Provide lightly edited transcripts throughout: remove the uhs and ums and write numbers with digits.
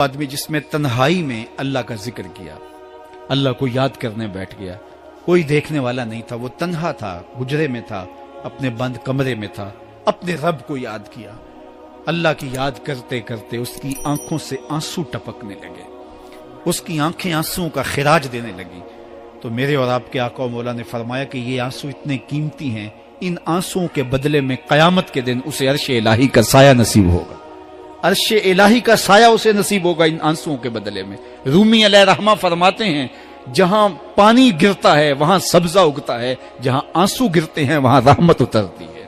آدمی جس میں تنہائی میں اللہ کا ذکر کیا، اللہ کو یاد کرنے بیٹھ گیا، کوئی دیکھنے والا نہیں تھا، وہ تنہا تھا، حجرے میں تھا، اپنے بند کمرے میں تھا، اپنے رب کو یاد کیا، اللہ کی یاد کرتے کرتے اس کی آنکھوں سے آنسو ٹپکنے لگے، اس کی آنکھیں آنسوؤں کا خراج دینے لگی۔ تو میرے اور آپ کے آقا و مولا نے فرمایا کہ یہ آنسو اتنے قیمتی ہیں، ان آنسوؤں کے بدلے میں قیامت کے دن اسے عرش الہی کا سایہ نصیب ہوگا، عرش الہی کا سایہ اسے نصیب ہوگا ان آنسوؤں کے بدلے میں۔ رومی علیہ رحمہ فرماتے ہیں جہاں پانی گرتا ہے وہاں سبزہ اگتا ہے، جہاں آنسو گرتے ہیں وہاں رحمت اترتی ہے۔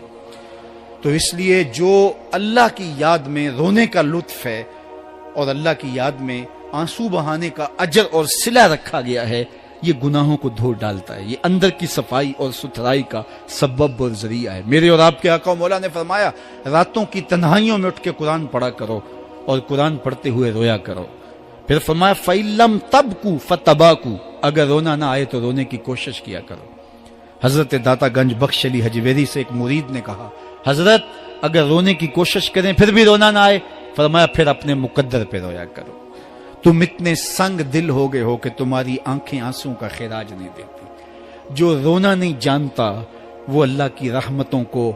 تو اس لیے جو اللہ کی یاد میں رونے کا لطف ہے اور اللہ کی یاد میں آنسو بہانے کا اجر اور صلہ رکھا گیا ہے، یہ گناہوں کو دھو ڈالتا ہے، یہ اندر کی صفائی اور ستھرائی کا سبب اور ذریعہ ہے۔ میرے اور آپ کے آقا و مولا نے فرمایا راتوں کی تنہائیوں میں اٹھ کے قرآن پڑھا کرو اور قرآن پڑھتے ہوئے رویا کرو۔ پھر فرمایا فَإِلَّمْ تَبْكُوا فَتَبَاكُوا، اگر رونا نہ آئے تو رونے کی کوشش کیا کرو۔ حضرت داتا گنج بخش علی حجویری سے ایک مرید نے کہا حضرت اگر رونے کی کوشش کریں پھر بھی رونا نہ آئے، فرمایا پھر اپنے مقدر پہ رویا کرو۔ تم اتنے سنگ دل ہو گئے ہو کہ تمہاری آنکھیں آنسوں کا خراج نہیں دیتی۔ جو رونا نہیں جانتا وہ اللہ کی رحمتوں کو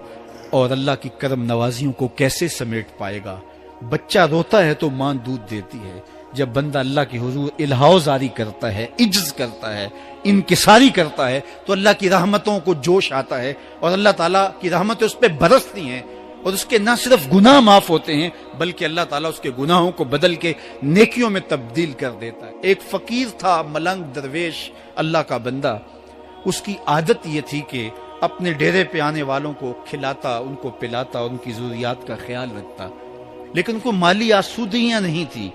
اور اللہ کی کرم نوازیوں کو کیسے سمیٹ پائے گا؟ بچہ روتا ہے تو ماں دودھ دیتی ہے، جب بندہ اللہ کی حضور الہاؤ زاری کرتا ہے، عجز کرتا ہے، انکساری کرتا ہے تو اللہ کی رحمتوں کو جوش آتا ہے اور اللہ تعالیٰ کی رحمتیں اس پہ برستی ہیں اور اس کے نہ صرف گناہ معاف ہوتے ہیں بلکہ اللہ تعالیٰ اس کے گناہوں کو بدل کے نیکیوں میں تبدیل کر دیتا ہے۔ ایک فقیر تھا، ملنگ درویش، اللہ کا بندہ، اس کی عادت یہ تھی کہ اپنے ڈیرے پہ آنے والوں کو کھلاتا، ان کو پلاتا اور ان کی ضروریات کا خیال رکھتا، لیکن ان کو مالی آسودگیاں نہیں تھی۔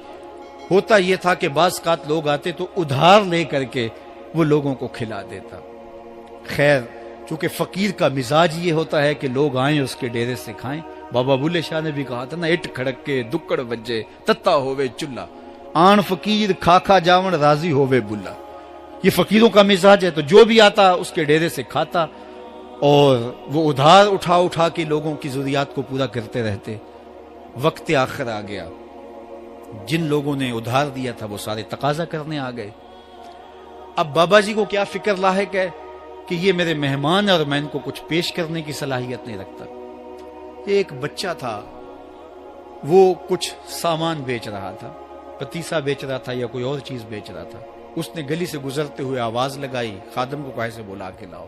ہوتا یہ تھا کہ بعض اوقات لوگ آتے تو ادھار لے کر کے وہ لوگوں کو کھلا دیتا۔ خیر چونکہ فقیر کا مزاج یہ ہوتا ہے کہ لوگ آئیں اس کے ڈیرے سے کھائیں، بابا بلے شاہ نے بھی کہا تھا نا، اٹ کھڑک کے دکڑ بجے تتا ہووے چلا، آن فقیر کھا کھا جاون راضی ہووے بلا۔ یہ فقیروں کا مزاج ہے، تو جو بھی آتا اس کے ڈیرے سے کھاتا اور وہ ادھار اٹھا اٹھا کے لوگوں کی ضروریات کو پورا کرتے رہتے۔ وقت آخر آ گیا، جن لوگوں نے ادھار دیا تھا وہ سارے تقاضا کرنے آ گئے۔ اب بابا جی کو کیا فکر لاحق ہے کہ یہ میرے مہمان ہیں اور میں ان کو کچھ پیش کرنے کی صلاحیت نہیں رکھتا۔ ایک بچہ تھا، وہ کچھ سامان بیچ رہا تھا، پتیسا بیچ رہا تھا یا کوئی اور چیز بیچ رہا تھا۔ اس نے گلی سے گزرتے ہوئے آواز لگائی، خادم کو کہے سے بلا کے لاؤ،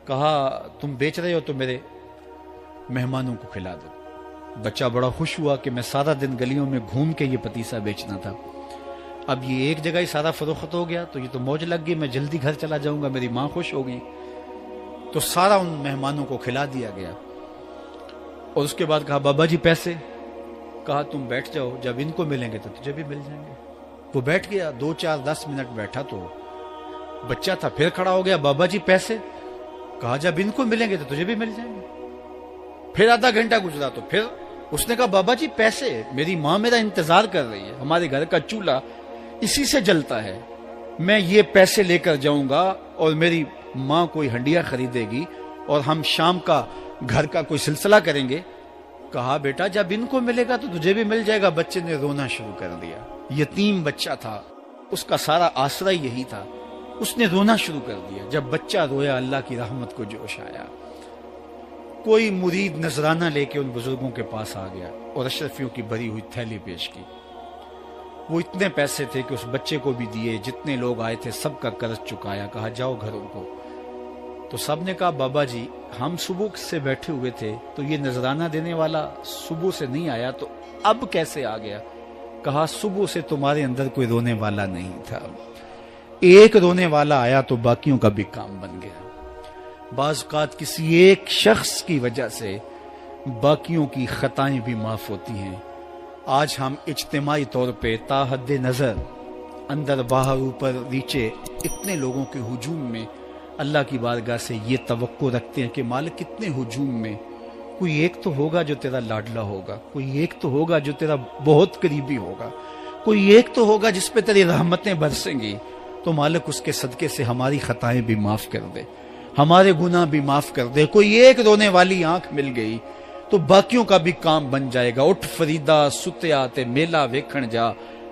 کہا تم بیچ رہے ہو تو میرے مہمانوں کو کھلا دو۔ بچہ بڑا خوش ہوا کہ میں سارا دن گلیوں میں گھوم کے یہ پتیسا بیچنا تھا، اب یہ ایک جگہ ہی سارا فروخت ہو گیا تو یہ تو موج لگ گئی، میں جلدی گھر چلا جاؤں گا، میری ماں خوش ہو گئی۔ تو سارا ان مہمانوں کو کھلا دیا گیا اور اس کے بعد کہا بابا جی پیسے؟ کہا تم بیٹھ جاؤ، جب ان کو ملیں گے تو تجھے بھی مل جائیں گے۔ وہ بیٹھ گیا، 2 4 10 منٹ بیٹھا تو بچہ تھا، پھر کھڑا ہو گیا، بابا جی پیسے؟ کہا جب ان کو ملیں گے تو تجھے بھی مل جائیں گے۔ پھر آدھا گھنٹہ گزرا تو پھر اس نے کہا بابا جی پیسے؟ میری ماں میرا انتظار کر رہی ہے، ہمارے گھر کا چولہا اسی سے جلتا ہے، میں یہ پیسے لے کر جاؤں گا اور میری ماں کوئی ہنڈیا خریدے گی اور ہم شام کا گھر کا کوئی سلسلہ کریں گے۔ کہا بیٹا جب ان کو ملے گا تو تجھے بھی مل جائے گا۔ بچے نے رونا شروع کر دیا، یتیم بچہ تھا، اس کا سارا آسرا یہی تھا، اس نے رونا شروع کر دیا۔ جب بچہ رویا اللہ کی رحمت کو جوش آیا۔ کوئی مرید نذرانہ لے کے ان بزرگوں کے پاس آ گیا اور اشرفیوں کی بھری ہوئی تھیلی پیش کی۔ وہ اتنے پیسے تھے کہ اس بچے کو بھی دیے، جتنے لوگ آئے تھے سب کا قرض چکایا، کہا جاؤ گھروں کو۔ تو سب نے کہا بابا جی ہم صبح سے بیٹھے ہوئے تھے تو یہ نذرانہ دینے والا صبح سے نہیں آیا، تو اب کیسے آ گیا؟ کہا صبح سے تمہارے اندر کوئی رونے والا نہیں تھا، ایک رونے والا آیا تو باقیوں کا بھی کام بن گیا۔ بعض اوقات کسی ایک شخص کی وجہ سے باقیوں کی خطائیں بھی معاف ہوتی ہیں۔ آج ہم اجتماعی طور پہ تا حد نظر اندر باہر اوپر نیچے اتنے لوگوں کے ہجوم میں اللہ کی بارگاہ سے یہ توقع رکھتے ہیں کہ مالک کتنے ہجوم میں کوئی ایک تو ہوگا جو تیرا لاڈلا ہوگا، کوئی ایک تو ہوگا جو تیرا بہت قریبی ہوگا، کوئی ایک تو ہوگا جس پہ تیری رحمتیں برسیں گی۔ تو مالک اس کے صدقے سے ہماری خطائیں بھی معاف کر دے، ہمارے گناہ بھی معاف کر دے۔ کوئی ایک رونے والی آنکھ مل گئی تو باقیوں کا بھی کام بن جائے گا۔ اٹھ فریدا ستیا تے میلہ ویکھن جا،